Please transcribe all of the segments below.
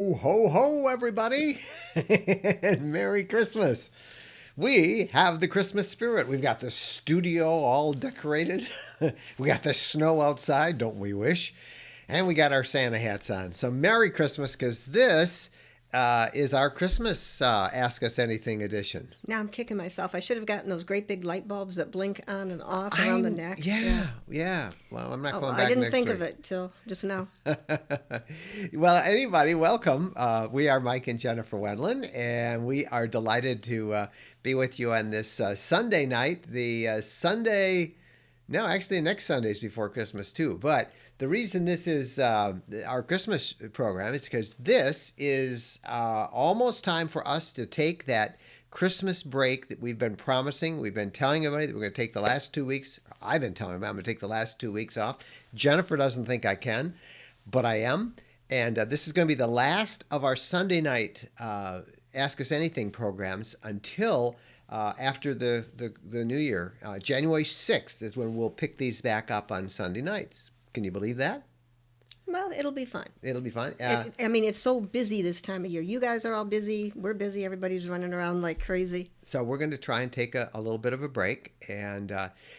Ho, ho, everybody, and Merry Christmas. We have the Christmas spirit. We've got the studio all decorated. We got the snow outside, don't we wish? And we got our Santa hats on. So, Merry Christmas, because this is our Christmas Ask Us Anything edition. Now I'm kicking myself. I should have gotten those great big light bulbs that blink on and off around the I'm, neck. Yeah. yeah. Well, I'm not Oh, going I back didn't next think of week. it till just now. Well, anybody, welcome. We are Mike and Jennifer Wendland, and we are delighted to be with you on this Sunday night. Sunday, no, actually, next Sunday is before Christmas, too. But the reason this is our Christmas program is because this is almost time for us to take that Christmas break that we've been promising. We've been telling everybody that we're going to take the last 2 weeks. I've been telling them I'm going to take the last 2 weeks off. Jennifer doesn't think I can, but I am. And this is going to be the last of our Sunday night Ask Us Anything programs until after the new year. January 6th is when we'll pick these back up on Sunday nights. Can you believe that? Well, it'll be fun. It'll be fun. I mean, it's so busy this time of year. You guys are all busy. We're busy. Everybody's running around like crazy. So we're going to try and take a little bit of a break. And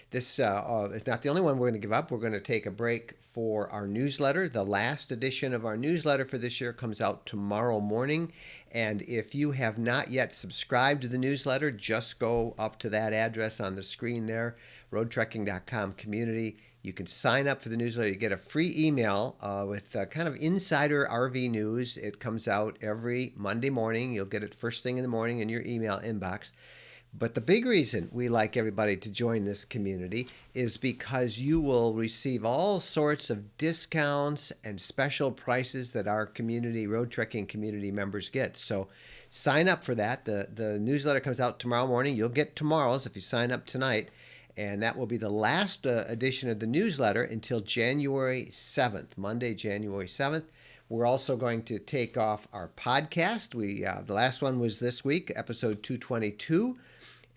this is not the only one we're going to give up. We're going to take a break for our newsletter. The last edition of our newsletter for this year comes out tomorrow morning. And if you have not yet subscribed to the newsletter, just go up to that address on the screen there, roadtrekking.com community. You can sign up for the newsletter. You get a free email with kind of insider RV news. It comes out every Monday morning. You'll get it first thing in the morning in your email inbox. But the big reason we like everybody to join this community is because you will receive all sorts of discounts and special prices that our community, road trekking community members get. So sign up for that. The newsletter comes out tomorrow morning. You'll get tomorrow's if you sign up tonight. And that will be the last edition of the newsletter until January 7th, Monday, January 7th. We're also going to take off our podcast. The last one was this week, episode 222.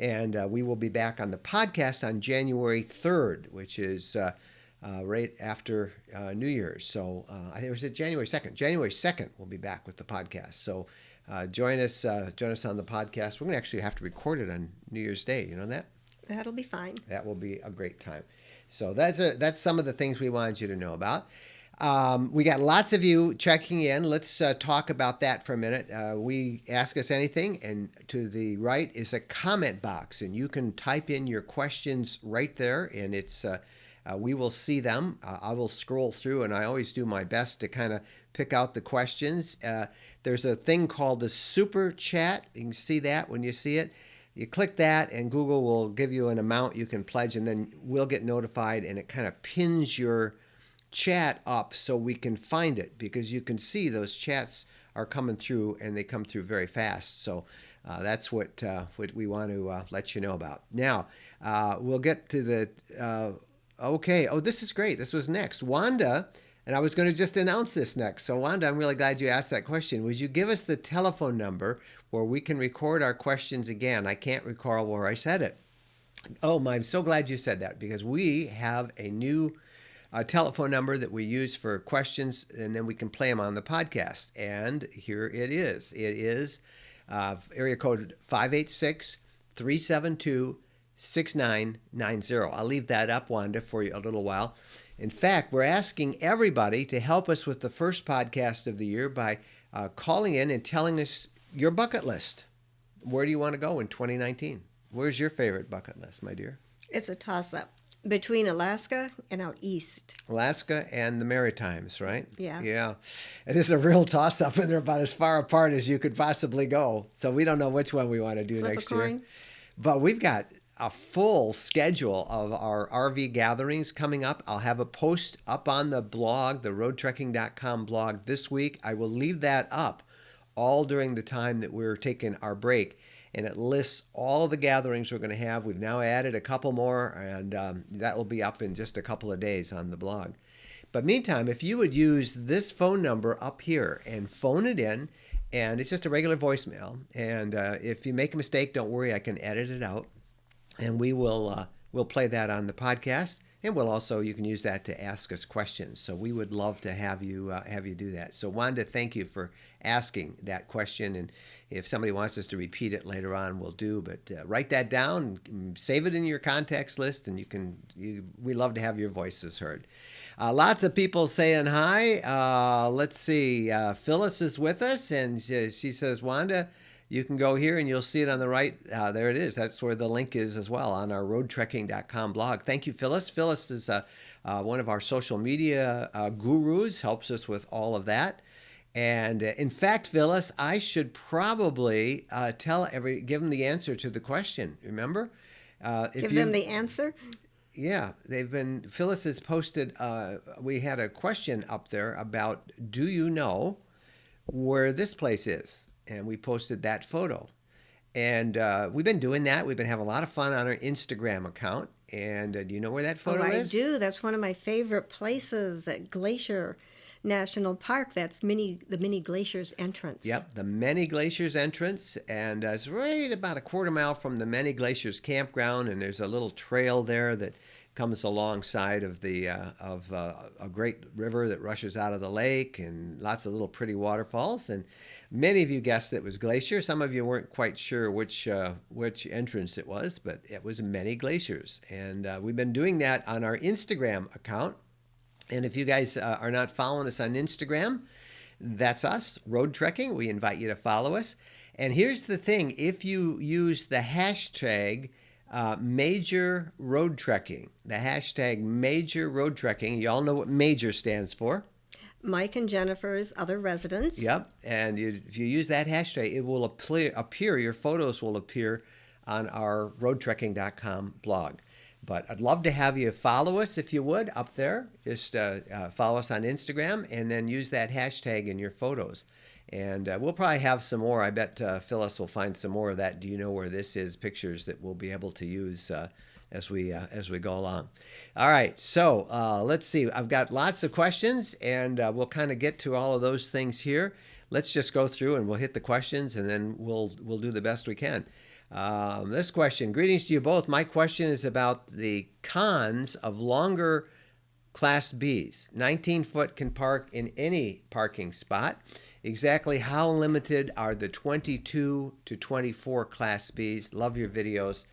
And we will be back on the podcast on January 3rd, which is right after New Year's. So I think it was January 2nd. January 2nd, we'll be back with the podcast. So join us on the podcast. We're going to actually have to record it on New Year's Day. You know that? That'll be fine. That will be a great time. So that's some of the things we wanted you to know about. We got lots of you checking in. Let's talk about that for a minute. We ask us anything, and to the right is a comment box, and you can type in your questions right there, and we will see them. I will scroll through, and I always do my best to kind of pick out the questions. There's a thing called the Super Chat. You can see that when you see it. You click that and Google will give you an amount you can pledge, and then we'll get notified, and it kind of pins your chat up so we can find it, because you can see those chats are coming through, and they come through very fast. So that's what we want to let you know about. Now, we'll get to the, okay. Oh, this is great. This was next. Wanda, and I was going to just announce this next. So Wanda, I'm really glad you asked that question. Would you give us the telephone number where we can record our questions again? I can't recall where I said it. Oh, I'm so glad you said that, because we have a new telephone number that we use for questions, and then we can play them on the podcast. And here it is. It is area code 586-372-6990. I'll leave that up, Wanda, for you a little while. In fact, we're asking everybody to help us with the first podcast of the year by calling in and telling us your bucket list. Where do you want to go in 2019? Where's your favorite bucket list, my dear? It's a toss-up between Alaska and out east. Alaska and the Maritimes, right? Yeah. Yeah. It is a real toss-up, and they're about as far apart as you could possibly go. So we don't know which one we want to do Flip next a year. coin. But we've got a full schedule of our RV gatherings coming up. I'll have a post up on the blog, the roadtrekking.com blog this week. I will leave that up all during the time that we're taking our break. And it lists all the gatherings we're going to have. We've now added a couple more, and that will be up in just a couple of days on the blog. But meantime, if you would use this phone number up here and phone it in, and it's just a regular voicemail. And if you make a mistake, don't worry, I can edit it out. And we'll play that on the podcast, and you can use that to ask us questions. So we would love to have you do that. So Wanda, thank you for asking that question. And if somebody wants us to repeat it later on, we'll do. But write that down, save it in your contacts list, and we love to have your voices heard. Lots of people saying hi. Let's see. Phyllis is with us, and she says, Wanda, you can go here and you'll see it on the right. There it is. That's where the link is as well on our roadtrekking.com blog. Thank you, Phyllis. Phyllis is one of our social media gurus, helps us with all of that. And in fact, Phyllis, I should probably give them the answer to the question. Remember? Give them the answer? Yeah, Phyllis has posted, we had a question up there about, do you know where this place is? And we posted that photo. And we've been doing that. We've been having a lot of fun on our Instagram account. And do you know where that photo is? I do. That's one of my favorite places at Glacier National Park. That's the Mini Glaciers entrance. Yep, the Many Glaciers entrance. And it's right about a quarter mile from the Many Glaciers campground. And there's a little trail there that comes alongside of a great river that rushes out of the lake, and lots of little pretty waterfalls. And many of you guessed it was Glacier. Some of you weren't quite sure which entrance it was, but it was Many Glaciers. And we've been doing that on our Instagram account. And if you guys are not following us on Instagram, that's us, Road Trekking. We invite you to follow us. And here's the thing. If you use the hashtag Major Road Trekking, the hashtag Major Road Trekking, you all know what Major stands for. Mike and Jennifer's other residents. Yep. And if you use that hashtag, it will appear, your photos will appear on our roadtrekking.com blog. But I'd love to have you follow us if you would up there. Just follow us on Instagram and then use that hashtag in your photos. And we'll probably have some more. I bet Phyllis will find some more of that. Do you know where this is? Pictures that we'll be able to use as we go along. All right. So let's see. I've got lots of questions, and we'll kind of get to all of those things here. Let's just go through and we'll hit the questions, and then we'll do the best we can. This question, greetings to you both. My question is about the cons of longer Class Bs. 19-foot can park in any parking spot. Exactly how limited are the 22 to 24 Class Bs? Love your videos.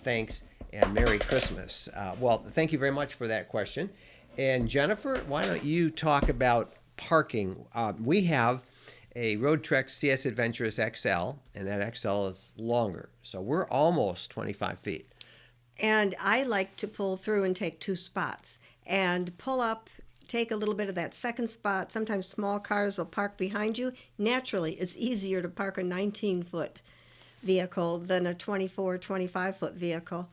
Thanks, and Merry Christmas. Well, thank you very much for that question. And Jennifer, why don't you talk about parking? We have a Road Trek CS Adventurous XL, and that XL is longer. So we're almost 25 feet. And I like to pull through and take two spots and pull up, take a little bit of that second spot. Sometimes small cars will park behind you. Naturally, it's easier to park a 19-foot vehicle than a 24, 25-foot vehicle.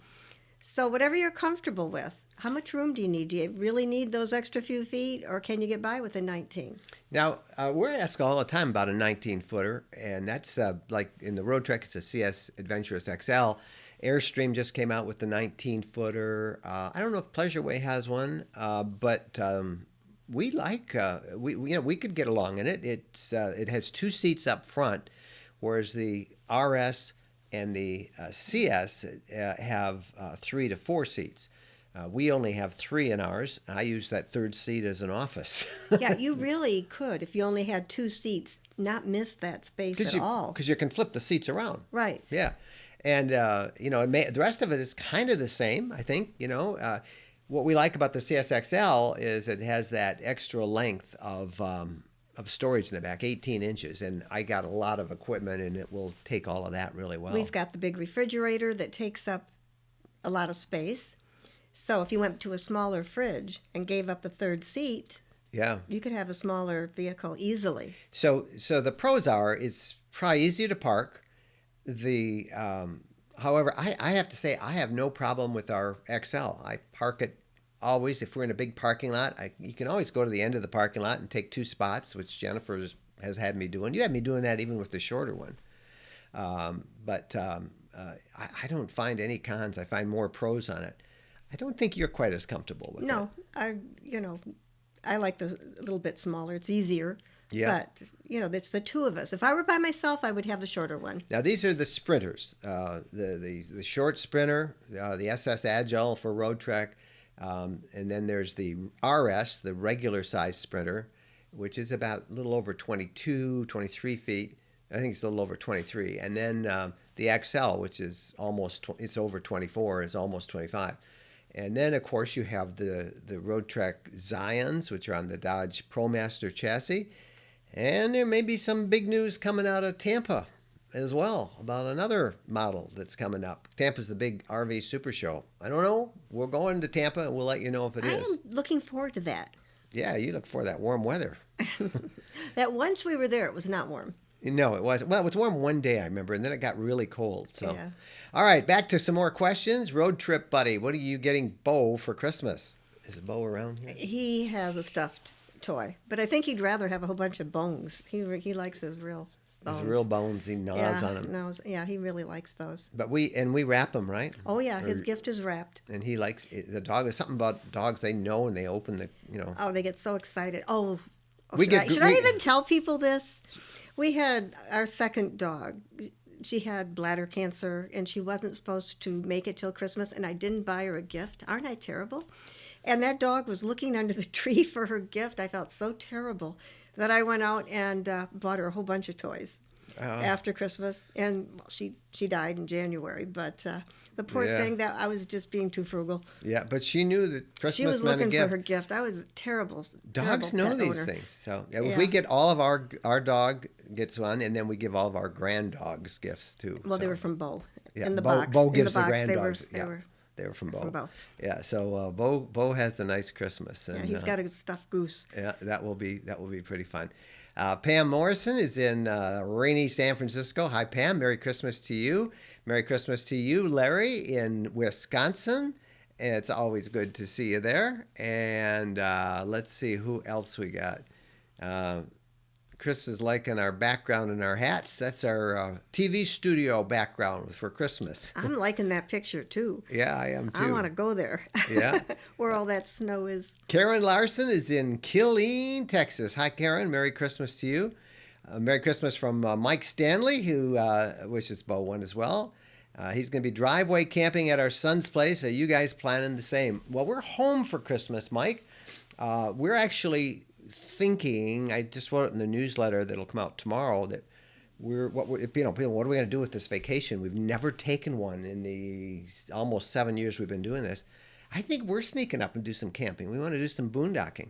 So whatever you're comfortable with. How much room do you need? Do you really need those extra few feet, or can you get by with a 19? Now, we're asked all the time about a 19-footer, and that's like in the Road Trek, it's a CS Adventurous XL. Airstream just came out with the 19-footer. I don't know if Pleasureway has one, but we like we could get along in it. It has two seats up front, whereas the RS and the CS have 3 to 4 seats. We only have 3 in ours. I use that third seat as an office. Yeah, you really could, if you only had 2 seats, not miss that space at all. Because you can flip the seats around. Right. Yeah. And, the rest of it is kind of the same, I think. What we like about the CSXL is it has that extra length of storage in the back, 18 inches. And I got a lot of equipment, and it will take all of that really well. We've got the big refrigerator that takes up a lot of space. So if you went to a smaller fridge and gave up the third seat, yeah, you could have a smaller vehicle easily. So the pros are it's probably easier to park. However, I have to say I have no problem with our XL. I park it always if we're in a big parking lot. You can always go to the end of the parking lot and take 2 spots, which Jennifer has had me doing. You had me doing that even with the shorter one. But I don't find any cons. I find more pros on it. I don't think you're quite as comfortable with it. No, I like the a little bit smaller. It's easier. Yeah. But, it's the two of us. If I were by myself, I would have the shorter one. Now, these are the sprinters. The short sprinter, the SS Agile for Road Trek. And then there's the RS, the regular size sprinter. which is about a little over 22, 23 feet. I think it's a little over 23. And then the XL, which is it's over 24, is almost 25. And then, of course, you have the Road Trek Zions, which are on the Dodge ProMaster chassis. And there may be some big news coming out of Tampa as well about another model that's coming up. Tampa's the big RV super show. I don't know. We're going to Tampa, and we'll let you know if it I is. am looking forward to that. Yeah, you look for that warm weather. That once we were there, it was not warm. No, it wasn't. Well, it was warm one day, I remember, and then it got really cold. So, Yeah. all right, back to some more questions. Road trip buddy, what are you getting Bo for Christmas? Is Bo around here? He has a stuffed toy, but I think he'd rather have a whole bunch of bones. He likes his real bones. His real bones, he gnaws on them. Yeah, he really likes those. But we wrap them, right? Oh yeah, his gift is wrapped. And he likes the dog. There's something about dogs they know, and they open Oh, they get so excited. Oh, We should I even tell people this? We had our second dog. She had bladder cancer, and she wasn't supposed to make it till Christmas, and I didn't buy her a gift. Aren't I terrible? And that dog was looking under the tree for her gift. I felt so terrible that I went out and bought her a whole bunch of toys after Christmas. And she died in January, but the poor thing, that I was just being too frugal. Yeah, but she knew that Christmas She was meant looking a gift. for her gift. I was terrible. Dogs know pet these owner. things. So if we get all of our dog gets one, and then we give all of our grand dogs gifts too. Well, they So, were from Bo. yeah, In the Bo, box. Bo In gives the the box, grand they dogs. were They were from Bo. from Bo. Yeah, so Bo has a nice Christmas. And, Yeah, he's got a stuffed goose. Yeah, that will be pretty fun. Pam Morrison is in rainy San Francisco. Hi, Pam. Merry Christmas to you. Merry Christmas to you, Larry, in Wisconsin. And it's always good to see you there. And let's see who else we got. Chris is liking our background and our hats. That's our TV studio background for Christmas. I'm liking that picture too. Yeah, I am too. I want to go there. Yeah. Where all that snow is. Karen Larson is in Killeen, Texas. Hi, Karen. Merry Christmas to you. Merry Christmas from Mike Stanley, who wishes Bo one as well. He's going to be driveway camping at our son's place. Are you guys planning the same? Well, we're home for Christmas, Mike. We're actually thinking, I just wrote it in the newsletter that'll come out tomorrow, that what are we going to do with this vacation? We've never taken one in the almost 7 years we've been doing this. I think we're sneaking up and do some camping. We want to do some boondocking.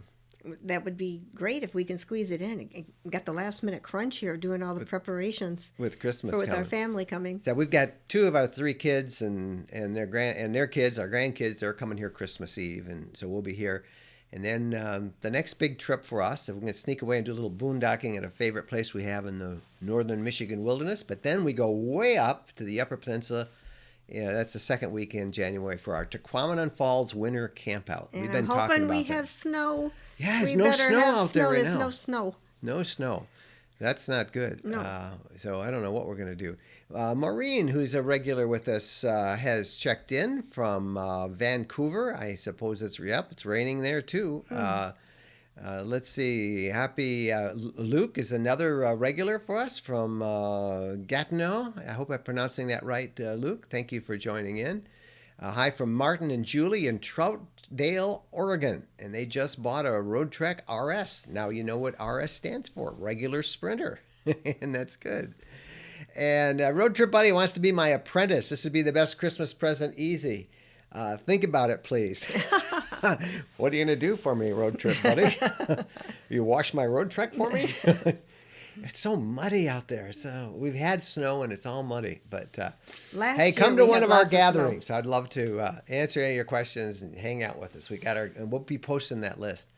That would be great if we can squeeze it in. Got the last minute crunch here doing all the preparations with Christmas with coming. our family coming. So we've got 2 of our 3 kids and their kids, our grandkids. They're coming here Christmas Eve, and so we'll be here. And then the next big trip for us, we're going to sneak away and do a little boondocking at a favorite place we have in the northern Michigan wilderness. But then we go way up to the Upper Peninsula. Yeah, that's the second week in January for our Tequamanon Falls winter campout. And We've been I'm talking hoping about we that. have snow. Yeah, there's We no better snow have out there right There's now. no snow. No snow. That's not good. No. So I don't know what we're going to do. Maureen, who's a regular with us, has checked in from Vancouver. I suppose it's raining there too. Let's see. Happy Luke is another regular for us from Gatineau. I hope I'm pronouncing that right, Luke. Thank you for joining in. Hi from Martin and Julie in Troutdale, Oregon. And they just bought a Road Trek RS. Now you know what RS stands for, regular sprinter. And that's good. And Road Trip Buddy wants to be my apprentice. This would be the best Christmas present, easy. Think about it, please. What are you going to do for me, Road Trip Buddy? You wash my road trek for me? It's so muddy out there. So we've had snow and it's all muddy. But hey, come to one of our gatherings. I'd love to answer any of your questions and hang out with us. And we'll be posting that list.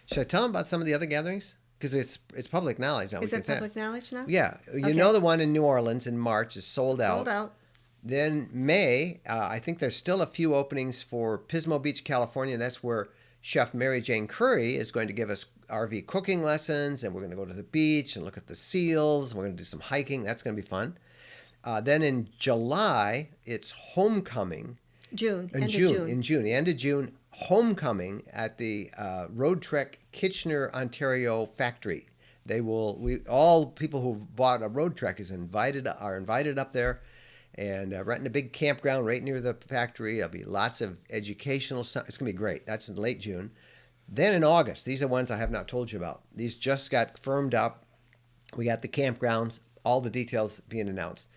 Should I tell them about some of the other gatherings? Because it's public knowledge now. Is it public knowledge now? Yeah. Okay. You know the one in New Orleans in March is sold out. Sold out. Then May, I think there's still a few openings for Pismo Beach, California. That's where Chef Mary Jane Curry is going to give us RV cooking lessons, and we're going to go to the beach and look at the seals. We're going to do some hiking. That's going to be fun. Then in July, it's homecoming. June. In June, the end of June, homecoming at the Road Trek Kitchener, Ontario factory. All people who bought a Road Trek are invited up there. And renting a big campground right near the factory. There'll be lots of educational stuff. It's going to be great. That's in late June. Then in August, these are ones I have not told you about. These just got firmed up. We got the campgrounds, all the details being announced.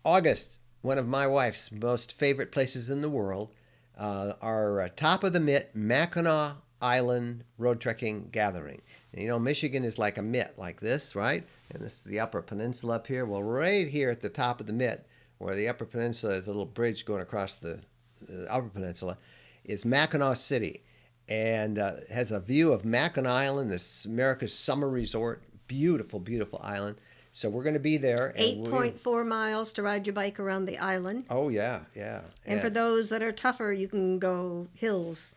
August, one of my wife's most favorite places in the world, our top of the mitt Mackinac Island road trekking gathering. And you know, Michigan is like a mitt, like this, right? And this is the Upper Peninsula up here. Well, right here at the top of the mitt, where the Upper Peninsula is a little bridge going across the Upper Peninsula, is Mackinac City, and has a view of Mackinac Island, this America's summer resort. Beautiful, beautiful island. So we're going to be there. And 8.4 miles to ride your bike around the island. oh yeah, yeah. And for those that are tougher, you can go hills,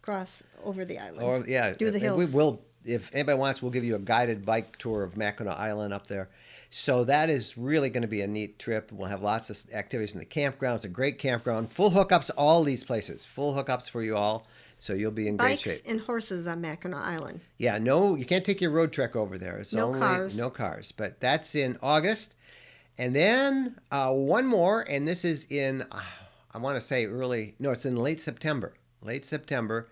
cross over the island. Or yeah, Do the hills. we will. If anybody wants, we'll give you a guided bike tour of Mackinac Island up there. So that is really going to be a neat trip. We'll have lots of activities in the campground. It's a great campground. Full hookups, all these places. Full hookups for you all. So you'll be in great shape. Bikes and horses on Mackinac Island. Yeah, no, you can't take your road trek over there. It's No only cars. no cars. But that's in August. And then one more, and this is in, I want to say it's in late September. Late September,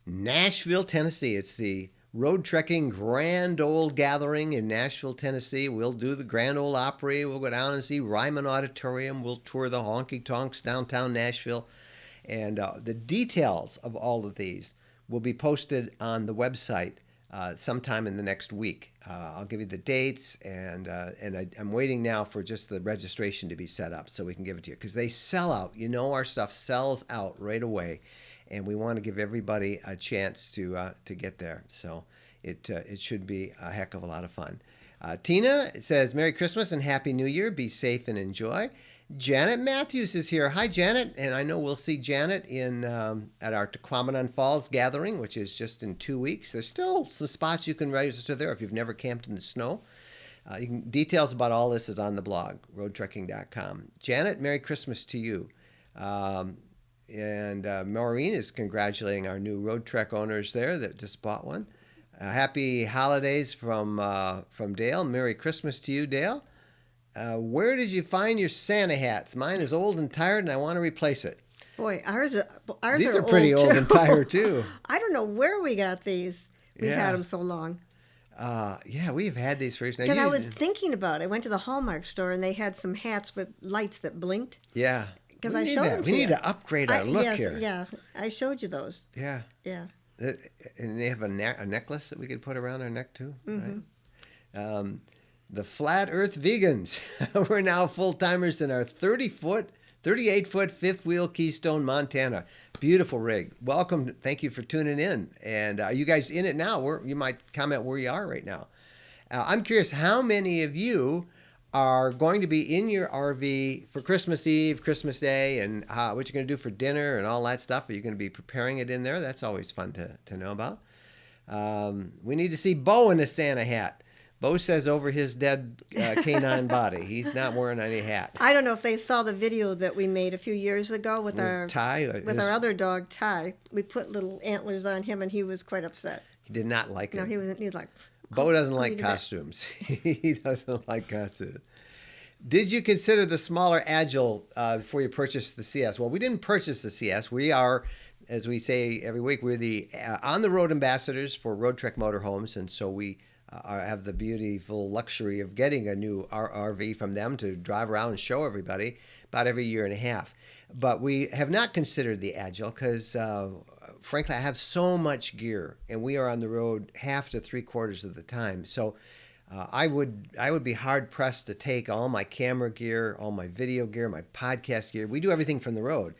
Nashville, Tennessee. It's the road trekking grand old gathering in Nashville, Tennessee. We'll do the Grand Ole Opry. We'll go down and see Ryman Auditorium. We'll tour the honky tonks downtown Nashville. And the details of all of these will be posted on the website sometime in the next week. I'll give you the dates, and I'm waiting now for just the registration to be set up so we can give it to you, because they sell out. You know, our stuff sells out right away, and we want to give everybody a chance to get there. So it should be a heck of a lot of fun. Tina says, Merry Christmas and Happy New Year. Be safe and enjoy. Janet Matthews is here. Hi, Janet. And I know we'll see Janet in at our Tequamanon Falls gathering, which is just in 2 weeks. There's still some spots you can register there if you've never camped in the snow. Details about all this is on the blog, roadtrekking.com. Janet, Merry Christmas to you. And Maureen is congratulating our new Road Trek owners there that just bought one. Happy holidays from Dale. Merry Christmas to you, Dale. Where did you find your Santa hats? Mine is old and tired, and I want to replace it. Boy, ours These are old pretty old too. and tired too. I don't know where we got these. We've Yeah. had them so long. Yeah, we've had these for years. Now, Because I was thinking about it. I went to the Hallmark store and they had some hats with lights that blinked. Yeah. Because We I need showed that. them We to need you. to upgrade our look yes, here. Yeah, I showed you those. Yeah. Yeah. And they have a necklace that we could put around our neck too, Mm-hmm. right? The Flat Earth Vegans. We're now full-timers in our 38-foot fifth wheel Keystone, Montana. Beautiful rig. Welcome. Thank you for tuning in. And are you guys in it now? You might comment where you are right now. I'm curious, how many of you are going to be in your RV for Christmas Eve, Christmas Day, and what you're going to do for dinner and all that stuff? Are you going to be preparing it in there? That's always fun to know about. We need to see Bo in a Santa hat. Bo says over his dead canine body. He's not wearing any hat. I don't know if they saw the video that we made a few years ago with our Ty, our other dog Ty. We put little antlers on him, and he was quite upset. he did not like it. No, he was like. Bo doesn't you like did that. costumes. He doesn't like costumes. Did you consider the smaller Agile before you purchased the CS? Well, we didn't purchase the CS. We are, as we say every week, we're the on-the-road ambassadors for Road Trek Motorhomes, and so we have the beautiful luxury of getting a new RV from them to drive around and show everybody about every year and a half. But we have not considered the Agile because, frankly, I have so much gear, and we are on the road half to 3/4 of the time. So I would be hard pressed to take all my camera gear, all my video gear, my podcast gear. We do everything from the road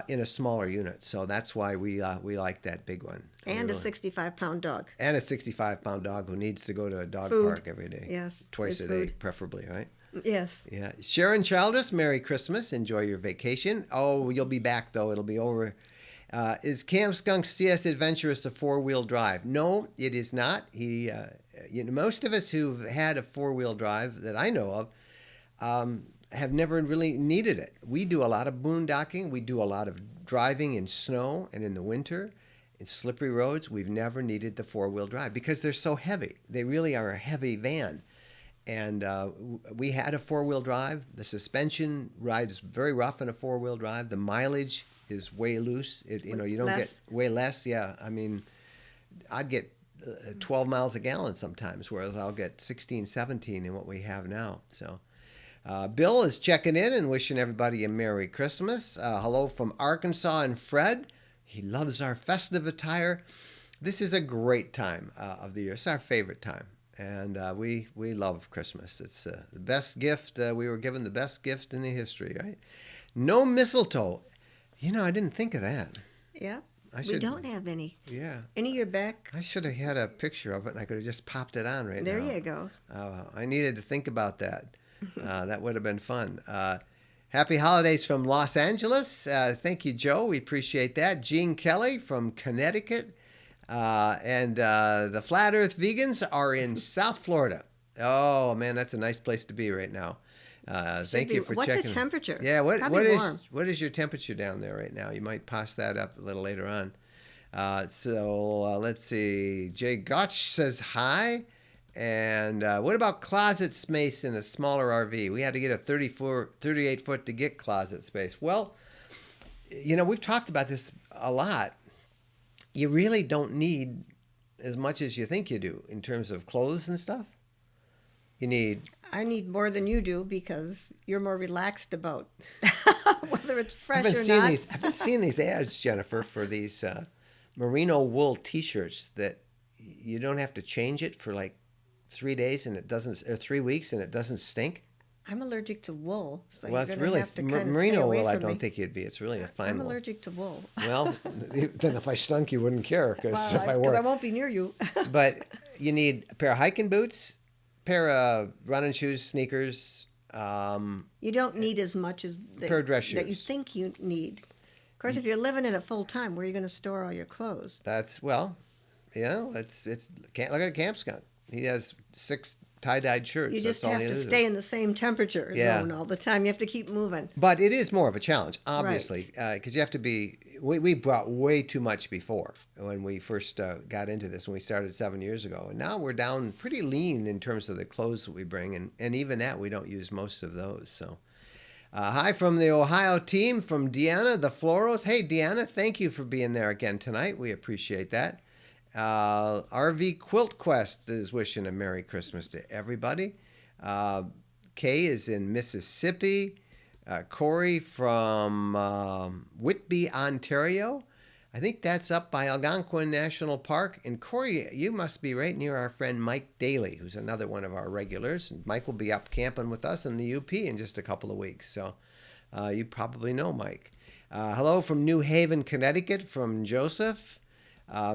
in a smaller unit, so that's why we like that big one. And a 65-pound dog. And a 65-pound dog who needs to go to a dog Food. park every day. Yes, Twice it's a day, food. preferably, right? Yes. Yeah. Sharon Childress, Merry Christmas. Enjoy your vacation. Oh, you'll be back, though. It'll be over. Is Camp Skunk's CS Adventurous a four-wheel drive? No, it is not. Most of us who've had a four-wheel drive that I know of have never really needed it. We do a lot of boondocking. We do a lot of driving in snow and in the winter. In slippery roads, we've never needed the four-wheel drive because they're so heavy. They really are a heavy van. And we had a four-wheel drive. The suspension rides very rough in a four-wheel drive. The mileage is way loose. You don't Less. get way less. Yeah, I mean, I'd get 12 miles a gallon sometimes, whereas I'll get 16, 17 in what we have now. So Bill is checking in and wishing everybody a Merry Christmas. Hello from Arkansas and Fred. He loves our festive attire. This is a great time of the year. It's our favorite time. And we love Christmas. It's the best gift. We were given the best gift in the history, right? No mistletoe. I didn't think of that. Yeah. I We don't have any. Yeah. Any year back. I should have had a picture of it, and I could have just popped it on right There now. you go. I needed to think about that. That would have been fun. Happy holidays from Los Angeles. Thank you, Joe. We appreciate that. Gene Kelly from Connecticut. And the Flat Earth Vegans are in South Florida. Oh, man, that's a nice place to be right now. Thank you for checking. What's the temperature? Yeah, what warm. is your temperature down there right now? You might pass that up a little later on. So let's see. Jay Gotch says hi. And what about closet space in a smaller RV? We had to get a 38 foot to get closet space. Well, we've talked about this a lot. You really don't need as much as you think you do in terms of clothes and stuff. I need more than you do because you're more relaxed about whether it's fresh or not. I've been seeing these ads, Jennifer, for these merino wool T-shirts that you don't have to change it for like 3 days and it doesn't, or 3 weeks and it doesn't stink. I'm allergic to wool, so Well, you're it's going to really have to kind of merino stay away wool. I from don't me. think you'd be. It's really a fine I'm wool. allergic to wool. Well, then if I stunk, you wouldn't care because if I Because wore. I won't be near you. But you need a pair of hiking boots, pair of running shoes, sneakers. You don't need as much as Pair of dress that you shoes. think you need. Of course, if you're living in it full time, where are you going to store all your clothes? It's can't look at Camp Skunk. He has 6 tie-dyed shirts. You just That's all have he to uses. stay in the same temperature zone all the time. You have to keep moving. But it is more of a challenge, obviously, because you have to be. We brought way too much before when we first got into this, when we started 7 years ago, and now we're down pretty lean in terms of the clothes that we bring, and even that we don't use most of those. So, hi from the Ohio team, from Deanna, the Floros. Hey, Deanna, thank you for being there again tonight. We appreciate that. RV Quilt Quest is wishing a Merry Christmas to everybody. Kay is in Mississippi. Corey from Whitby, Ontario. I think that's up by Algonquin National Park. And Corey, you must be right near our friend Mike Daly, who's another one of our regulars. And Mike will be up camping with us in the UP in just a couple of weeks. So you probably know Mike. Hello from New Haven, Connecticut, from Joseph.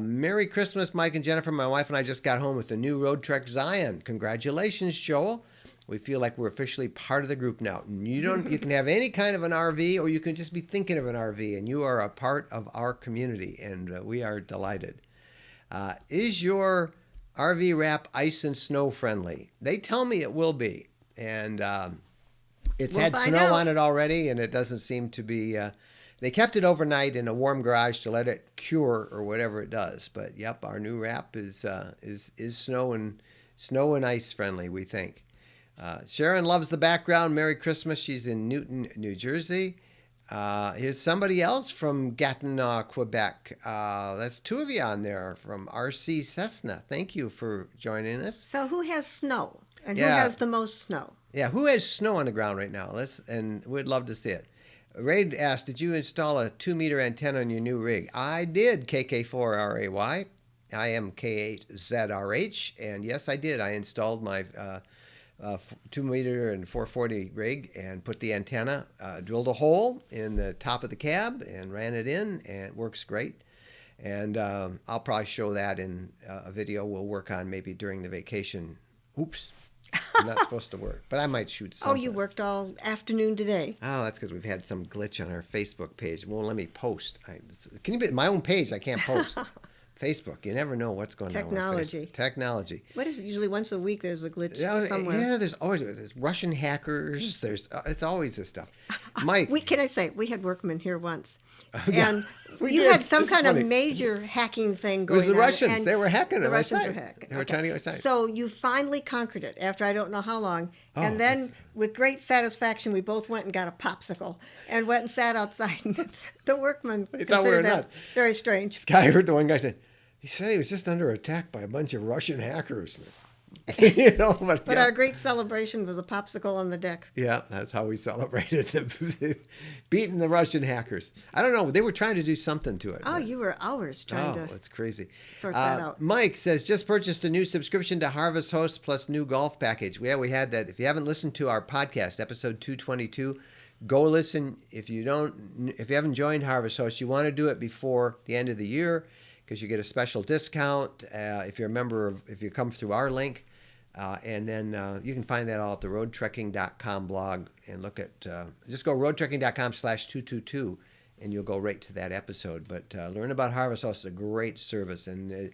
Merry Christmas, Mike and Jennifer. My wife and I just got home with the new Road Trek Zion. Congratulations, Joel. We feel like we're officially part of the group now. You can have any kind of an RV, or you can just be thinking of an RV, and you are a part of our community, and we are delighted. Is your RV wrap ice and snow friendly? They tell me it will be, and it's had snow on it already, and it doesn't seem to be. They kept it overnight in a warm garage to let it cure or whatever it does. But yep, our new wrap is snow and ice friendly, we think. Sharon loves the background. Merry Christmas. She's in Newton, New Jersey. Here's somebody else from Gatineau, Quebec. That's 2 of you on there from RC Cessna. Thank you for joining us. So who has snow? And who has the most snow? Yeah, who has snow on the ground right now? And we'd love to see it. Ray asked, did you install a 2-meter antenna on your new rig? I did, KK4RAY. I am K8ZRH. And yes, I did. I installed my 2-meter and 440 rig and put the antenna, drilled a hole in the top of the cab and ran it in, and it works great. And I'll probably show that in a video we'll work on maybe during the vacation. Oops. I'm not supposed to work, but I might shoot something. Oh, you worked all afternoon today. Oh, that's because we've had some glitch on our Facebook page. It won't let me post. Can you be my own page? I can't post. Facebook. You never know what's going on. Technology. What is it? Usually once a week there's a glitch somewhere. Yeah, there's Russian hackers. It's always this stuff. Mike. Can I say, we had workmen here once. Yeah, And you had some kind of major hacking thing going on. It was the Russians. They were hacking The it. Russians were hacking. They were trying to go outside. So you finally conquered it after I don't know how long. And then with great satisfaction, we both went and got a popsicle and went and sat outside. The workmen considered that very strange. This guy heard the one guy say, He said he was just under attack by a bunch of Russian hackers. You know, but But yeah. our great celebration was a popsicle on the deck. Yeah, that's how we celebrated beating the Russian hackers. I don't know. They were trying to do something to it, Oh, but you were hours trying oh, to it's crazy. sort that out. Mike says just purchased a new subscription to Harvest Host plus new golf package. Yeah, we had that. If you haven't listened to our podcast, episode 222, go listen. If you haven't joined Harvest Host, you want to do it before the end of the year because you get a special discount if you're a member of if you come through our link. And then you can find that all at the roadtrekking.com blog and look at, just go roadtrekking.com/222 and you'll go right to that episode. But learn about Harvest House. It's a great service. And,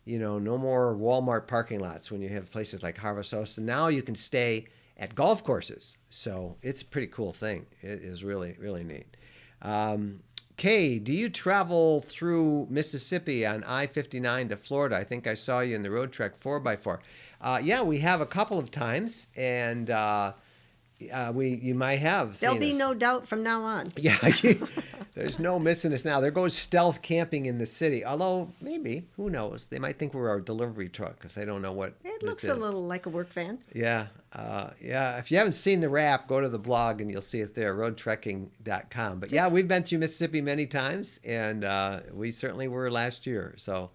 no more Walmart parking lots when you have places like Harvest House. And now you can stay at golf courses. So it's a pretty cool thing. It is really, really neat. Kay, do you travel through Mississippi on I-59 to Florida? I think I saw you in the Road Trek 4x4. Yeah, we have a couple of times, and you might have seen There'll be us. no doubt from now on. Yeah, there's no missing us now. There goes stealth camping in the city. Although, maybe, who knows? They might think we're our delivery truck if they don't know what It this looks is. a little like a work van. Yeah, yeah. If you haven't seen the wrap, go to the blog and you'll see it there, roadtrekking.com. But yeah, we've been through Mississippi many times, and we certainly were last year, so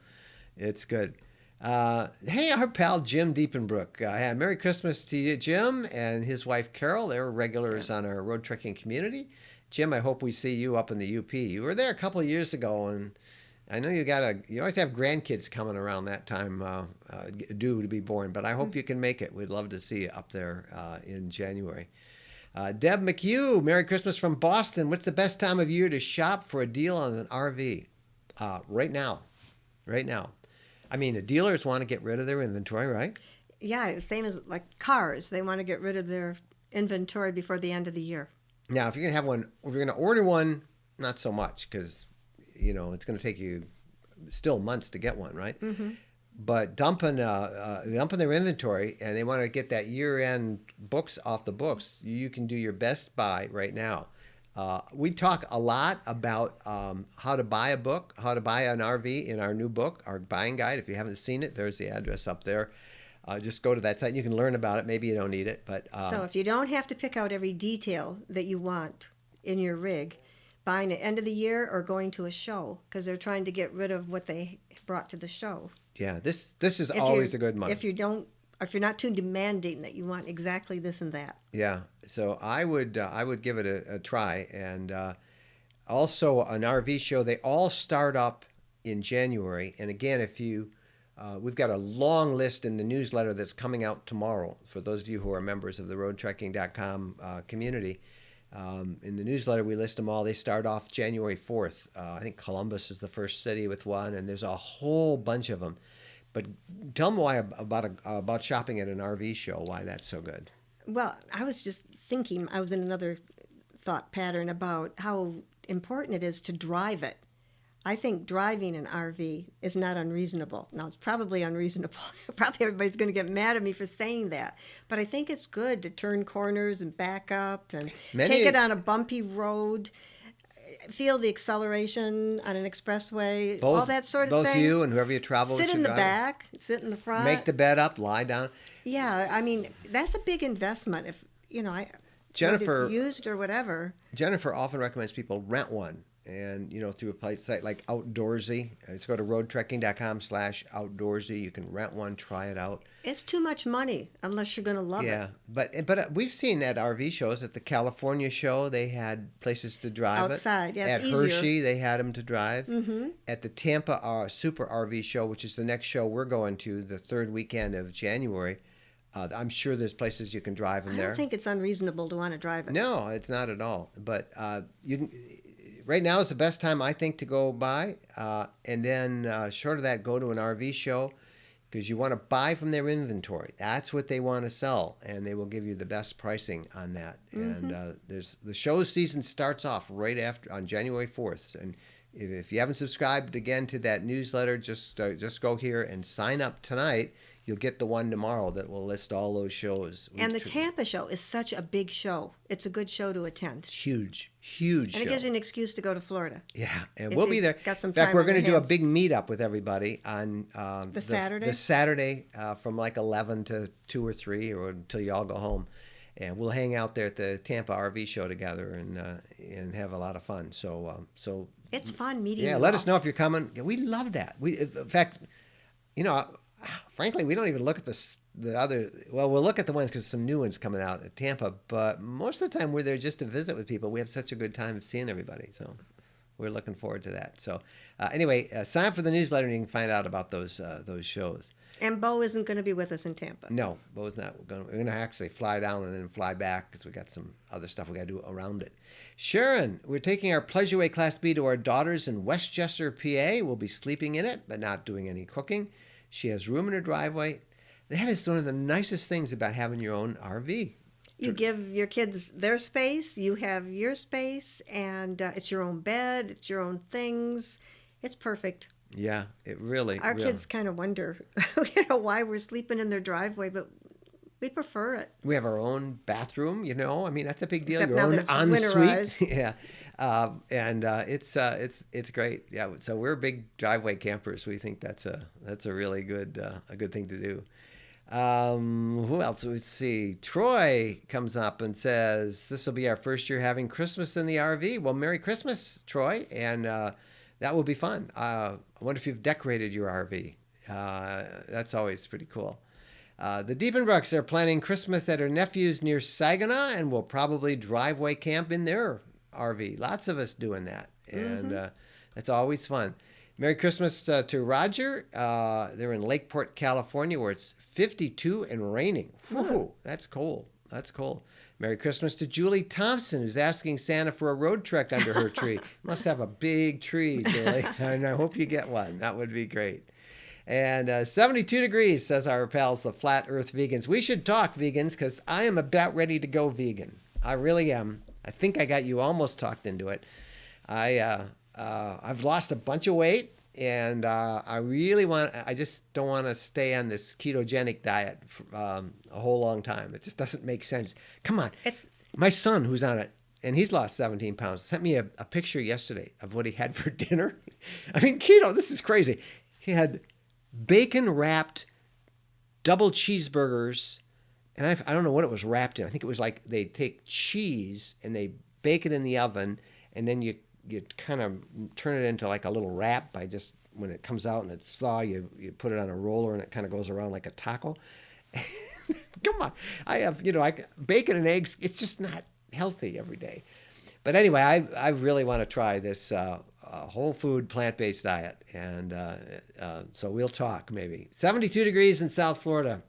it's good. Hey, our pal Jim Deepenbrook. Merry Christmas to you, Jim, and his wife Carol. They're regulars on our road trekking community. Jim, I hope we see you up in the UP. You were there a couple of years ago, and I know you always have grandkids coming around that time due to be born, but I hope you can make it. We'd love to see you up there in January. Deb McHugh, Merry Christmas from Boston. What's the best time of year to shop for a deal on an RV? Right now. Right now. I mean, the dealers want to get rid of their inventory, right? Yeah, same as like cars. They want to get rid of their inventory before the end of the year. Now, if you're going to have one, if you're going to order one, not so much because, it's going to take you still months to get one, right? Mm-hmm. But dumping their inventory and they want to get that year-end books off the books, you can do your best buy right now. We talk a lot about how to buy a book, how to buy an RV in our new book, our buying guide. If you haven't seen it, there's the address up there. Just go to that site and you can learn about it. Maybe you don't need it, but So if you don't have to pick out every detail that you want in your rig, buying at end of the year or going to a show because they're trying to get rid of what they brought to the show. yeah, this is always a good month. If you're not too demanding that you want exactly this and that. Yeah, so I would give it a try, and also an RV show. They all start up in January, and again, we've got a long list in the newsletter that's coming out tomorrow. For those of you who are members of the roadtrekking.com community, in the newsletter we list them all. They start off January 4th. I think Columbus is the first city with one, and there's a whole bunch of them. But tell them why about shopping at an RV show, why that's so good. Well, I was just thinking, I was in another thought pattern about how important it is to drive it. I think driving an RV is not unreasonable. Now, it's probably unreasonable. Probably everybody's going to get mad at me for saying that. But I think it's good to turn corners and back up and take it on a bumpy road, feel the acceleration on an expressway, all that sort of thing. Both you and whoever you travel with Sit in the back, sit in the front. Make the bed up, lie down. Yeah, I mean, that's a big investment. If, Jennifer, whether it's used or whatever. Jennifer often recommends people rent one. And, through a place site like Outdoorsy. Just go to roadtrekking.com/outdoorsy. You can rent one, try it out. It's too much money unless you're going to love it. Yeah, but we've seen at RV shows. At the California show, they had places to drive outside. Yeah, it's easier. Hershey, they had them to drive. Mm-hmm. At the Tampa Super RV show, which is the next show we're going to, the third weekend of January, I'm sure there's places you can drive them there. I don't think it's unreasonable to want to drive it. No, it's not at all. But you can. Right now is the best time, I think, to go buy. And then short of that, go to an RV show because you want to buy from their inventory. That's what they want to sell, and they will give you the best pricing on that. Mm-hmm. And the show season starts off right on January 4th. And if you haven't subscribed again to that newsletter, just go here and sign up tonight. you'll get the one tomorrow that will list all those shows. And the Tampa show is such a big show. It's a good show to attend. It's huge, huge And it show. gives you an excuse to go to Florida. Yeah, and If we'll you've be there. got some In fact, time we're on going to your do a hands. big meetup with everybody on The Saturday? The Saturday from like 11 to 2 or 3 or until you all go home. And we'll hang out there at the Tampa RV show together and have a lot of fun. So It's fun meeting yeah, you let all. us know if you're coming. We love that. In fact, you know, frankly, we don't even look at the other. Well, we'll look at the ones because some new ones coming out at Tampa. But most of the time, we're there just to visit with people. We have such a good time seeing everybody. So we're looking forward to that. So anyway, sign up for the newsletter and you can find out about those shows. And Bo isn't going to be with us in Tampa. No, Bo's not. We're going to actually fly down and then fly back because we got some other stuff we got to do around it. Sharon, we're taking our Pleasureway Class B to our daughters in Westchester, PA. We'll be sleeping in it, but not doing any cooking. She has room in her driveway. That is one of the nicest things about having your own RV. You give your kids their space, you have your space, and it's your own bed, it's your own things. It's perfect. Yeah, it really. Our kids kind of wonder, why we're sleeping in their driveway, but we prefer it. We have our own bathroom. I mean that's a big deal. Except Your now own that it's ensuite. winterized. Yeah, it's great. Yeah, so we're big driveway campers. We think that's a really good thing to do. Who else? Let's see. Troy comes up and says this will be our first year having Christmas in the RV. Well, Merry Christmas, Troy, and that will be fun. I wonder if you've decorated your RV. That's always pretty cool. The Diepenbrooks are planning Christmas at her nephew's near Saginaw and will probably driveway camp in their RV. Lots of us doing that, and that's always fun. Merry Christmas to Roger. They're in Lakeport, California, where it's 52 and raining. Whew, that's cold. That's cold. Merry Christmas to Julie Thompson, who's asking Santa for a road trek under her tree. Must have a big tree, Julie, and I hope you get one. That would be great. And 72 degrees, says our pals, the Flat Earth Vegans. We should talk, vegans, because I am about ready to go vegan. I really am. I think I got you almost talked into it. I've lost a bunch of weight, and I just don't want to stay on this ketogenic diet for a whole long time. It just doesn't make sense. Come on. My son, who's on it, and he's lost 17 pounds, sent me a picture yesterday of what he had for dinner. I mean, keto, this is crazy. He had bacon-wrapped double cheeseburgers, and I don't know what it was wrapped in. I think it was like they take cheese and they bake it in the oven, and then you kind of turn it into like a little wrap by just when it comes out and it's thaw, you put it on a roller and it kind of goes around like a taco. Come on. I have, bacon and eggs. It's just not healthy every day. But anyway, I really want to try this whole food plant-based diet. And so we'll talk maybe. 72 degrees in South Florida.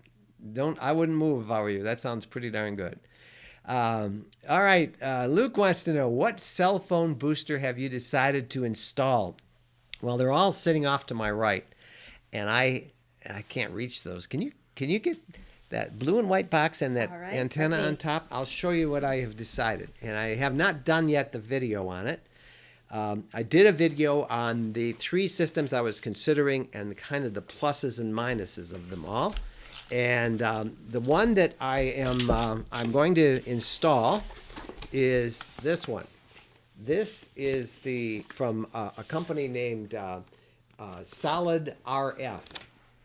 I wouldn't move if I were you. That sounds pretty darn good. All right. Luke wants to know, what cell phone booster have you decided to install? Well, they're all sitting off to my right, and I can't reach those. Can you get that blue and white box and that antenna on top? I'll show you what I have decided, and I have not done yet the video on it. I did a video on the 3 systems I was considering and kind of the pluses and minuses of them all. And the one that I'm going to install is this one. This is from a company named Solid RF,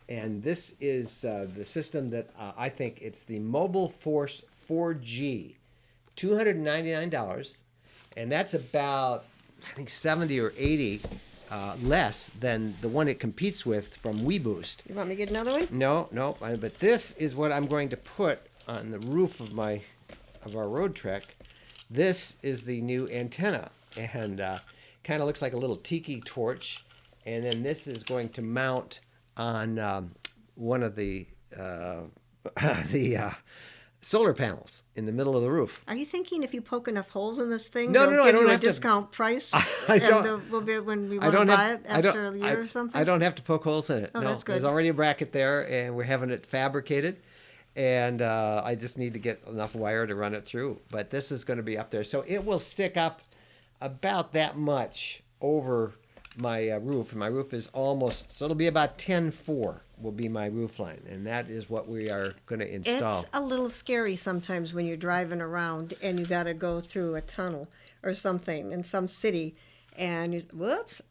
and this is the system that I think it's the Mobile Force 4G, $299, and that's about I think 70 or 80 less than the one it competes with from WeBoost. You want me to get another one? No. But this is what I'm going to put on the roof of our road trek. This is the new antenna, and kind of looks like a little tiki torch. And then this is going to mount on one of the solar panels in the middle of the roof. Are you thinking if you poke enough holes in this thing, No, they'll I give don't you a have to- discount price? I don't- And we'll be when we want to buy it after a year or something? I don't have to poke holes in it. Oh, No, that's good. there's already a bracket there, and we're having it fabricated. And I just need to get enough wire to run it through. But this is going to be up there. So it will stick up about that much over my roof. And my roof is almost, so it'll be about 10.4 will be my roof line, and that is what we are going to It's install. a little scary sometimes when you're driving around and you got to go through a tunnel or something in some city, and you, whoops,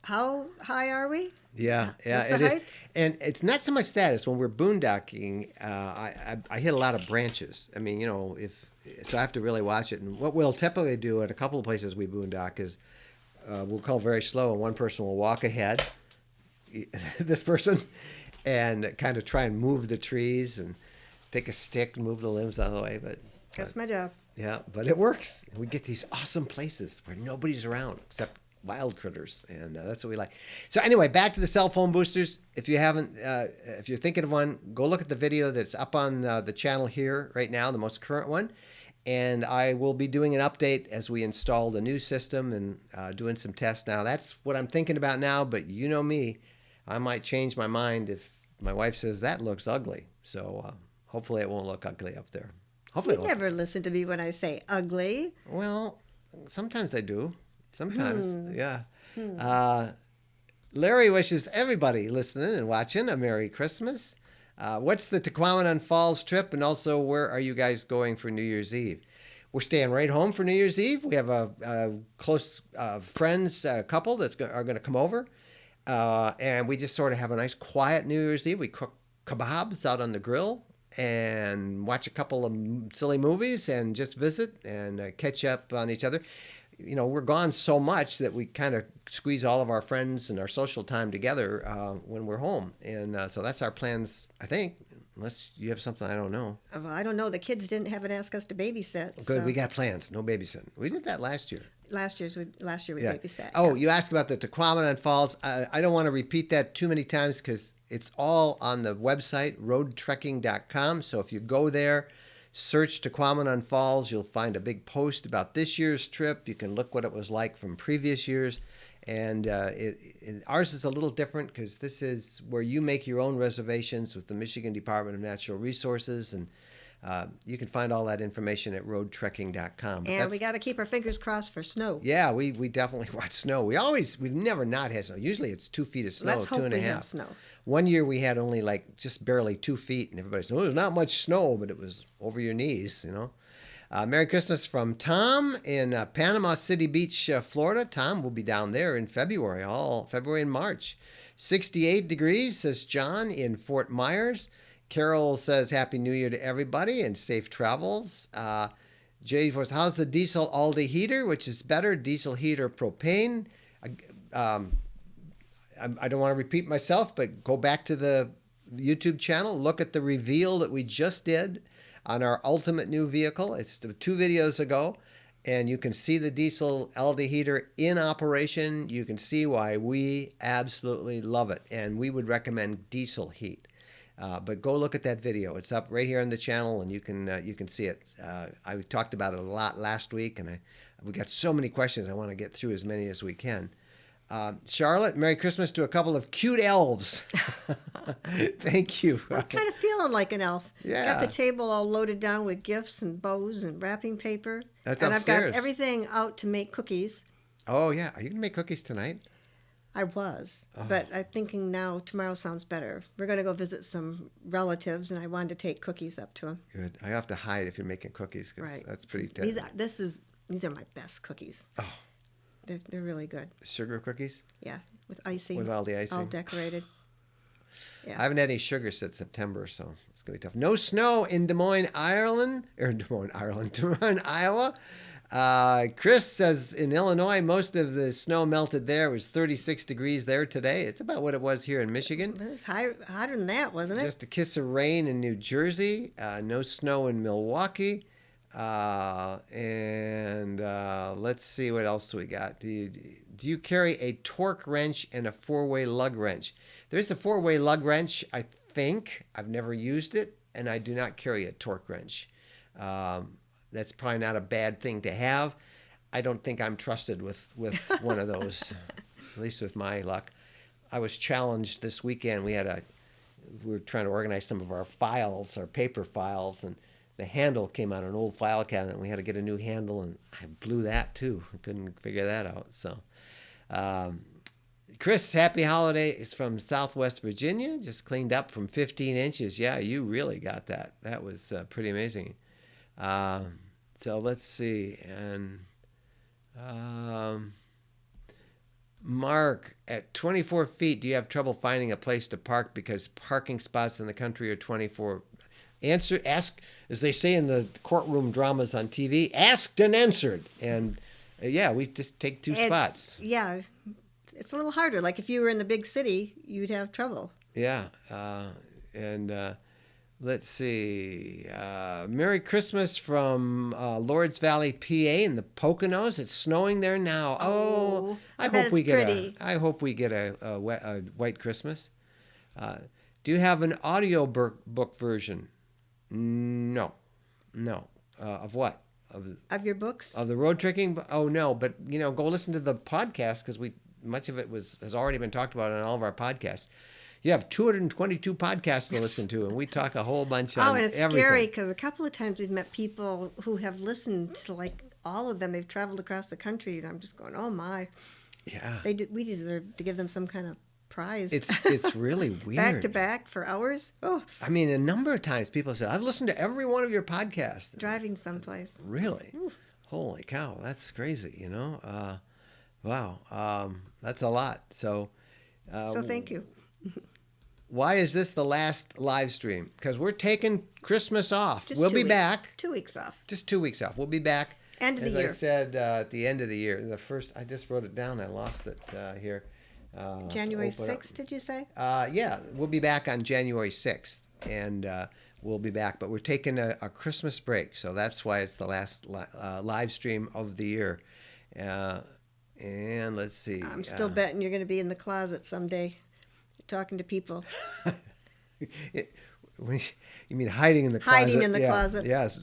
how high are we? Yeah, yeah, What's the it is, height? and it's not so much that. It's when we're boondocking. I hit a lot of branches. I mean, if so, I have to really watch it. And what we'll typically do at a couple of places we boondock is we'll call very slow, and one person will walk ahead, this person, and kind of try and move the trees and take a stick and move the limbs out of the way. But That's my job. yeah, but it works. We get these awesome places where nobody's around except wild critters, and that's what we like. So anyway, back to the cell phone boosters. If you haven't, if you're thinking of one, go look at the video that's up on the channel here right now, the most current one. And I will be doing an update as we install the new system and doing some tests now. That's what I'm thinking about now, but you know me, I might change my mind if my wife says that looks ugly. So hopefully it won't look ugly up there. Hopefully You it'll never listen to me when I say ugly. well, sometimes I do. Sometimes, yeah. Larry wishes everybody listening and watching a Merry Christmas. What's the Tequamanon Falls trip, and also where are you guys going for New Year's Eve? We're staying right home for New Year's Eve. We have a close friends couple are going to come over, and we just sort of have a nice quiet New Year's Eve. We cook kebabs out on the grill and watch a couple of silly movies and just visit and catch up on each other. We're gone so much that we kind of squeeze all of our friends and our social time together when we're home. And so that's our plans, I think, unless you have something I don't know. Well, I don't know. The kids didn't have it ask us to babysit. Good, So we got plans. No babysitting. We did that last year. last year we Yeah. babysat. Oh, yeah. you asked about the Tequamanon Falls. I don't want to repeat that too many times because it's all on the website, roadtrekking.com. So if you go there, search Tequamanon Falls, you'll find a big post about this year's trip. You can look what it was like from previous years. And ours is a little different because this is where you make your own reservations with the Michigan Department of Natural Resources. And you can find all that information at roadtrekking.com. But And that's- we got to keep our fingers crossed for snow. yeah, we definitely watch snow. We've never not had snow. Usually it's 2 feet of snow, Let's hope 2.5. we have snow. One year we had only like just barely 2 feet, and everybody said, "Oh, there's not much snow," but it was over your knees. Merry Christmas from Tom in Panama City Beach, Florida. Tom will be down there in February, all February and March. 68 degrees, says John in Fort Myers. Carol says Happy New Year to everybody and safe travels. Jay was, how's the diesel Aldi heater? Which is better, diesel heater propane? I don't want to repeat myself, but go back to the YouTube channel. Look at the reveal that we just did on our ultimate new vehicle. It's the 2 videos ago, and you can see the diesel Aldi heater in operation. You can see why we absolutely love it, and we would recommend diesel heat. But go look at that video. It's up right here on the channel, and you can see it. I talked about it a lot last week, and we got so many questions. I want to get through as many as we can. Charlotte, Merry Christmas to a couple of cute elves. Thank you. I'm kind of feeling like an elf. Yeah. Got the table all loaded down with gifts and bows and wrapping paper. That's and upstairs. I've got everything out to make cookies. Oh, yeah. Are you going to make cookies tonight? I was, Oh. but I'm thinking now tomorrow sounds better. We're going to go visit some relatives, and I wanted to take cookies up to them. Good. I have to hide if you're making cookies because Right. that's pretty These deadly. these are my best cookies. Oh. They're really good. Sugar cookies? Yeah, with icing. With all the icing. All decorated. Yeah. I haven't had any sugar since September, so it's going to be tough. No snow in Des Moines, Ireland. Des Moines, Iowa. Chris says in Illinois, most of the snow melted there. It was 36 degrees there today. It's about what it was here in Michigan. It was hotter than that, wasn't it? Just a kiss of rain in New Jersey. No snow in Milwaukee. Let's see what else we got. Do you carry a torque wrench and a 4-way lug wrench? There's a 4-way lug wrench, I think. I've never used it, and I do not carry a torque wrench. That's probably not a bad thing to have. I don't think I'm trusted with one of those, at least with my luck. I was challenged this weekend. We were trying to organize some of our files, our paper files, and the handle came out of an old file cabinet, and we had to get a new handle, and I blew that too. I couldn't figure that out. So, Chris, happy holiday is from Southwest Virginia. Just cleaned up from 15 inches. Yeah, you really got that. That was pretty amazing. Um, so let's see. And um, Mark, at 24 feet, do you have trouble finding a place to park because parking spots in the country are 24? Ask, as they say in the courtroom dramas on TV, asked and answered. And yeah, we just take two spots. Yeah, it's a little harder. Like if you were in the big city, you'd have trouble. Yeah. And let's see. Merry Christmas from Lords Valley, PA, in the Poconos. It's snowing there now. Oh, I bet it's pretty. I hope we get a white Christmas. Do you have an audio book version? No, no. Of what? Of your books? Of the road tricking? Oh no, but go listen to the podcast because much of it has already been talked about on all of our podcasts. You have 222 podcasts to listen to, and we talk a whole bunch on and it's everything. Scary because a couple of times we've met people who have listened to like all of them. They've traveled across the country, and I'm just going, oh my. Yeah. We deserve to give them some kind of prize. It's really weird. Back to back for hours. Oh. I mean, a number of times people said, I've listened to every one of your podcasts. Driving someplace. Really? Ooh. Holy cow, that's crazy, Wow. That's a lot. So Thank you. Why is this the last live stream? Because we're taking Christmas off. Just we'll 2 be weeks. back. 2 weeks off. Just 2 weeks off. We'll be back. End of the year. As I said, at the end of the year. I just wrote it down. I lost it here. January 6th, did you say? Yeah, we'll be back on January 6th. And we'll be back. But we're taking a Christmas break. So that's why it's the last live stream of the year. And let's see. I'm still betting you're going to be in the closet someday talking to people. You mean hiding in the closet? Hiding in the closet. Yes.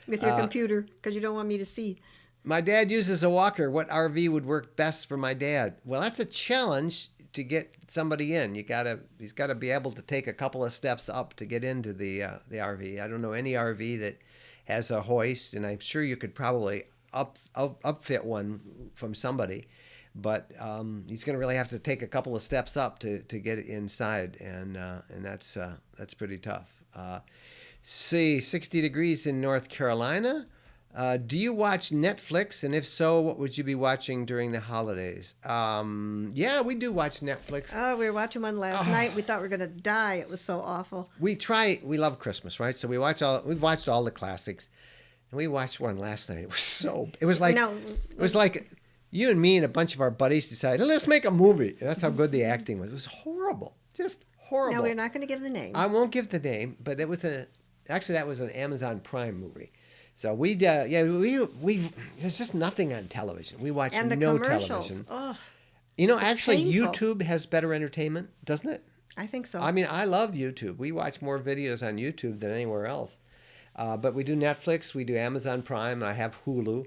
With your computer because you don't want me to see. My dad uses a walker. What RV would work best for my dad? Well, that's a challenge to get somebody in. He's got to be able to take a couple of steps up to get into the RV. I don't know any RV that has a hoist, and I'm sure you could probably upfit one from somebody. But he's going to really have to take a couple of steps up to get it inside, and that's pretty tough. 60 degrees in North Carolina. Do you watch Netflix? And if so, what would you be watching during the holidays? Yeah, we do watch Netflix. Oh, we were watching one last night. We thought we were going to die. It was so awful. We love Christmas, right? So we've watched all the classics. And we watched one last night. It was like you and me and a bunch of our buddies decided, let's make a movie. That's how good the acting was. It was horrible. Just horrible. No, we're not going to give the name. I won't give the name, but that was an Amazon Prime movie. So we there's just nothing on television. We watch and the no commercials. television. Oh, Actually painful. YouTube has better entertainment, doesn't it? I think so. I mean, I love YouTube. We watch more videos on YouTube than anywhere else. But we do Netflix, we do Amazon Prime, I have Hulu.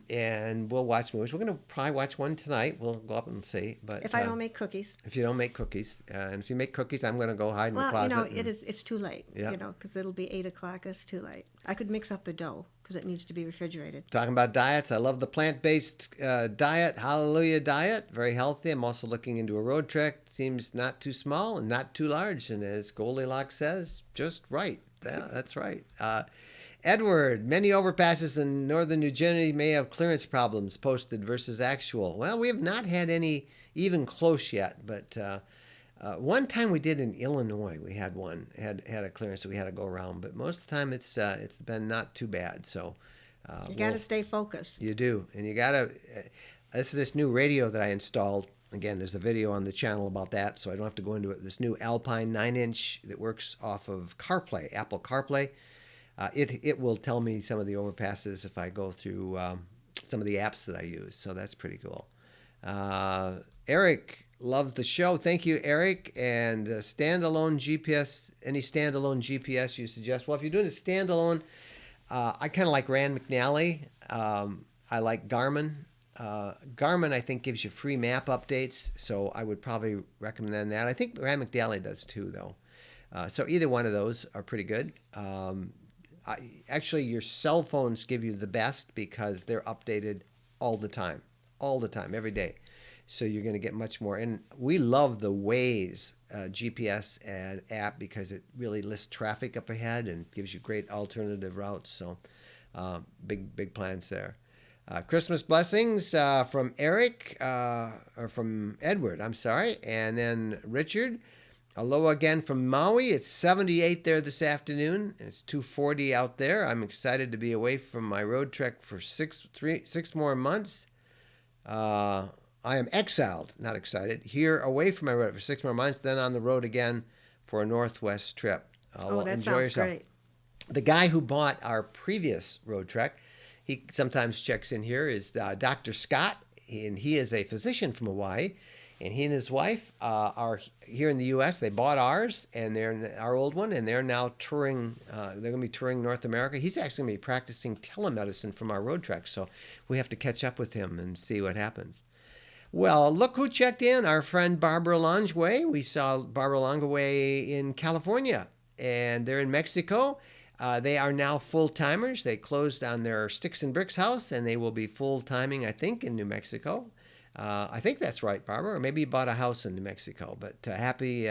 And we'll watch movies. We're going to probably watch one tonight. We'll go up and see. But if I don't make cookies. If you don't make cookies. And if you make cookies, I'm going to go hide in the closet. Well, it's too late. Yeah. Because it'll be 8 o'clock. It's too late. I could mix up the dough because it needs to be refrigerated. Talking about diets, I love the plant-based diet, Hallelujah Diet. Very healthy. I'm also looking into a road trek. Seems not too small and not too large. And as Goldilocks says, just right. Yeah, that's right. Edward, many overpasses in northern New Jersey may have clearance problems posted versus actual. Well, we have not had any even close yet, but one time we did in Illinois. We had a clearance that we had to go around, but most of the time it's been not too bad. So you got to stay focused. You do, and you got to. This new radio that I installed. Again, there's a video on the channel about that, so I don't have to go into it. This new Alpine 9-inch that works off of CarPlay, Apple CarPlay. It will tell me some of the overpasses if I go through some of the apps that I use. So that's pretty cool. Eric loves the show. Thank you, Eric. And standalone GPS, any standalone GPS you suggest? Well, if you're doing a standalone, I kind of like Rand McNally. I like Garmin. Garmin, I think, gives you free map updates. So I would probably recommend that. I think Rand McNally does too, though. So either one of those are pretty good. Actually, your cell phones give you the best because they're updated all the time, every day. So you're going to get much more. And we love the Waze GPS and app because it really lists traffic up ahead and gives you great alternative routes. So big plans there. Christmas blessings from Eric, or from Edward, I'm sorry. And then Richard. Aloha again from Maui. It's 78 there this afternoon. It's 2:40 out there. I'm excited to be away from my road trek for six more months. I am exiled, not excited, here away from my road for 6 more months, then on the road again for a Northwest trip. Oh, that Enjoy sounds yourself. great. The guy who bought our previous road trek, he sometimes checks in here, is Dr. Scott, and he is a physician from Hawaii. And he and his wife are here in the U.S. They bought ours, and they're our old one, and they're now touring. They're going to be touring North America. He's actually going to be practicing telemedicine from our road trek, so we have to catch up with him and see what happens. Well, look who checked in, our friend Barbara Longway. We saw Barbara Longway in California, and they're in Mexico. They are now full-timers. They closed on their Sticks and Bricks house, and they will be full-timing, I think, in New Mexico. I think that's right, Barbara, or maybe you bought a house in New Mexico. But happy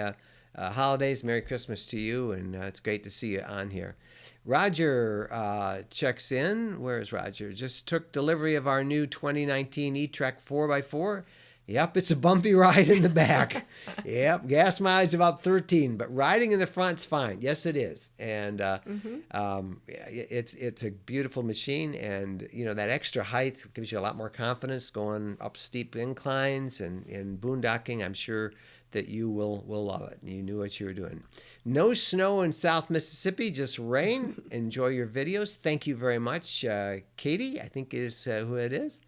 holidays, Merry Christmas to you, and it's great to see you on here. Roger checks in. Where is Roger? Just took delivery of our new 2019 E-Trek 4x4. Yep, it's a bumpy ride in the back. Yep, gas mileage about 13, but riding in the front's fine. Yes, it is, and it's a beautiful machine, and that extra height gives you a lot more confidence going up steep inclines and boondocking. I'm sure that you will love it. You knew what you were doing. No snow in South Mississippi, just rain. Enjoy your videos. Thank you very much, Katie. I think is who it is.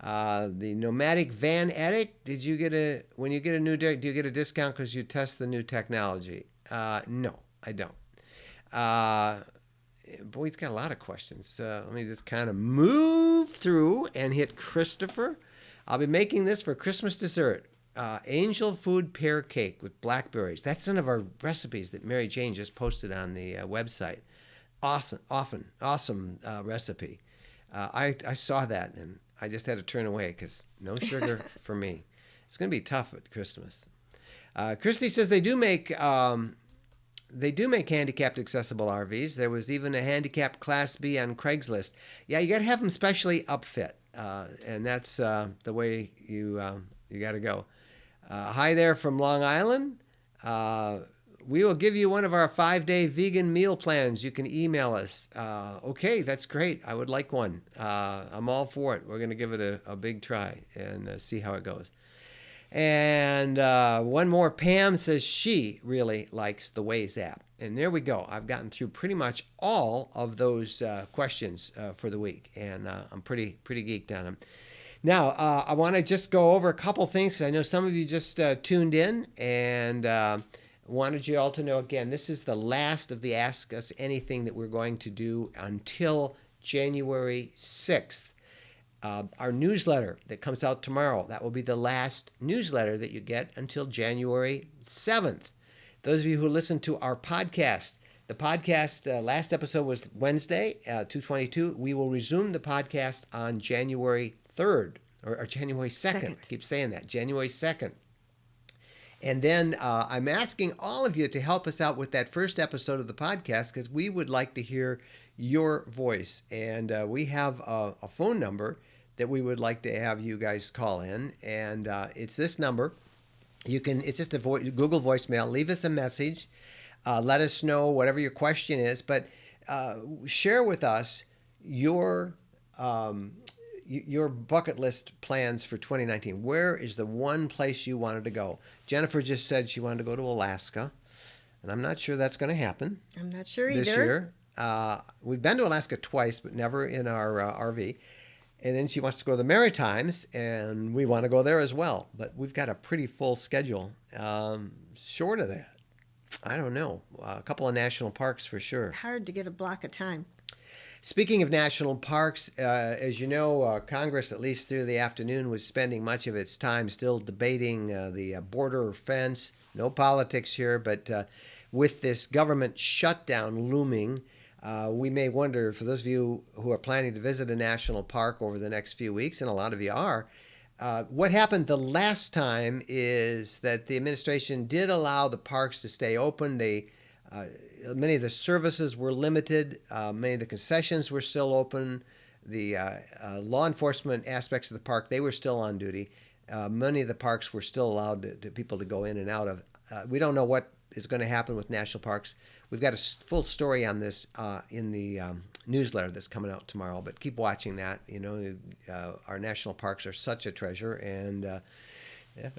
The nomadic van addict. When you get a new deck, do you get a discount because you test the new technology? No, I don't. Boy, he's got a lot of questions. Let me just kind of move through and hit Christopher. I'll be making this for Christmas dessert. Angel food pear cake with blackberries. That's one of our recipes that Mary Jane just posted on the website. Awesome recipe. I saw that and I just had to turn away because no sugar for me. It's going to be tough at Christmas. Christy says they do make handicapped accessible RVs. There was even a handicapped Class B on Craigslist. Yeah, you got to have them specially upfit, and that's the way you got to go. Hi there from Long Island. We will give you one of our 5-day vegan meal plans. You can email us. Okay, that's great. I would like one. I'm all for it. We're going to give it a big try and see how it goes. And one more. Pam says she really likes the Waze app. And there we go. I've gotten through pretty much all of those questions for the week. And I'm pretty geeked on them. Now, I want to just go over a couple things because I know some of you just tuned in and wanted you all to know, again, this is the last of the Ask Us Anything that we're going to do until January 6th. Our newsletter that comes out tomorrow, that will be the last newsletter that you get until January 7th. Those of you who listen to our podcast, the podcast last episode was Wednesday, 2/22. We will resume the podcast on January 3rd, or January 2nd. I keep saying that, January 2nd. And then I'm asking all of you to help us out with that first episode of the podcast because we would like to hear your voice. And we have a phone number that we would like to have you guys call in. And it's this number. It's just a Google voicemail. Leave us a message. Let us know whatever your question is. But share with us your bucket list plans for 2019. Where is the one place you wanted to go? Jennifer just said she wanted to go to Alaska, and I'm not sure that's going to happen. I'm not sure either. This year. We've been to Alaska twice, but never in our RV. And then she wants to go to the Maritimes, and we want to go there as well. But we've got a pretty full schedule. Short of that, I don't know. A couple of national parks for sure. Hard to get a block of time. Speaking of national parks, as you know, Congress, at least through the afternoon, was spending much of its time still debating the border fence. No politics here, but with this government shutdown looming, we may wonder, for those of you who are planning to visit a national park over the next few weeks, and a lot of you are, what happened the last time is that the administration did allow the parks to stay open. Uh, Many of the services were limited. Many of the concessions were still open. The law enforcement aspects of the park, they were still on duty. Many of the parks were still allowed people to go in and out of. We don't know what is going to happen with national parks. We've got a full story on this in the newsletter that's coming out tomorrow. But keep watching that. Our national parks are such a treasure, and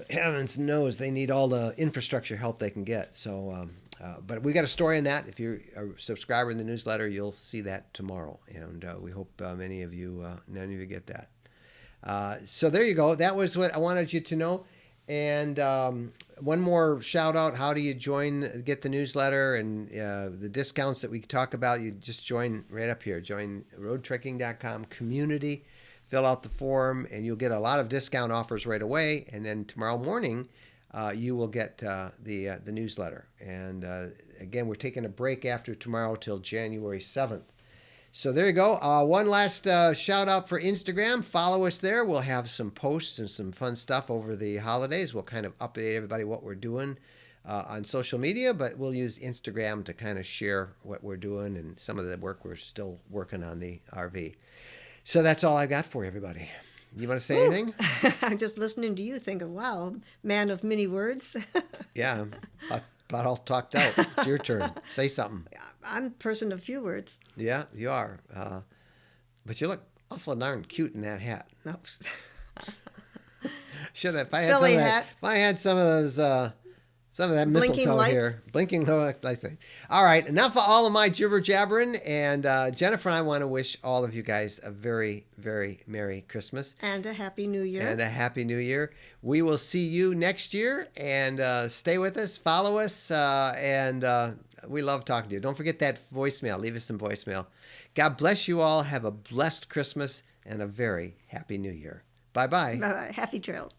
heavens knows they need all the infrastructure help they can get. So, but we got a story on that. If you're a subscriber in the newsletter, you'll see that tomorrow, and we hope many of you get that. So there you go. That was what I wanted you to know. And one more shout out. How do you get the newsletter and the discounts that we talk about? You just join right up here. Join roadtrekking.com community. Fill out the form, and you'll get a lot of discount offers right away. And then tomorrow morning, you will get the newsletter. And again, we're taking a break after tomorrow till January 7th. So there you go. One last shout out for Instagram. Follow us there. We'll have some posts and some fun stuff over the holidays. We'll kind of update everybody what we're doing on social media, but we'll use Instagram to kind of share what we're doing and some of the work we're still working on the RV. So that's all I've got for you, everybody. You want to say anything? I'm just listening to you thinking, wow, man of many words. Yeah, about all talked out. It's your turn. Say something. I'm a person of few words. Yeah, you are. But you look awful darn cute in that hat. Nope. Should have. Silly hat. If I had some of those. Some of that Blinking mistletoe lights. here. Blinking lights, I think. All right, enough of all of my jibber jabbering. And Jennifer and I want to wish all of you guys a very, very Merry Christmas. And a Happy New Year. And a Happy New Year. We will see you next year. And stay with us, follow us. And we love talking to you. Don't forget that voicemail. Leave us some voicemail. God bless you all. Have a blessed Christmas and a very Happy New Year. Bye-bye. Bye-bye. Happy trails.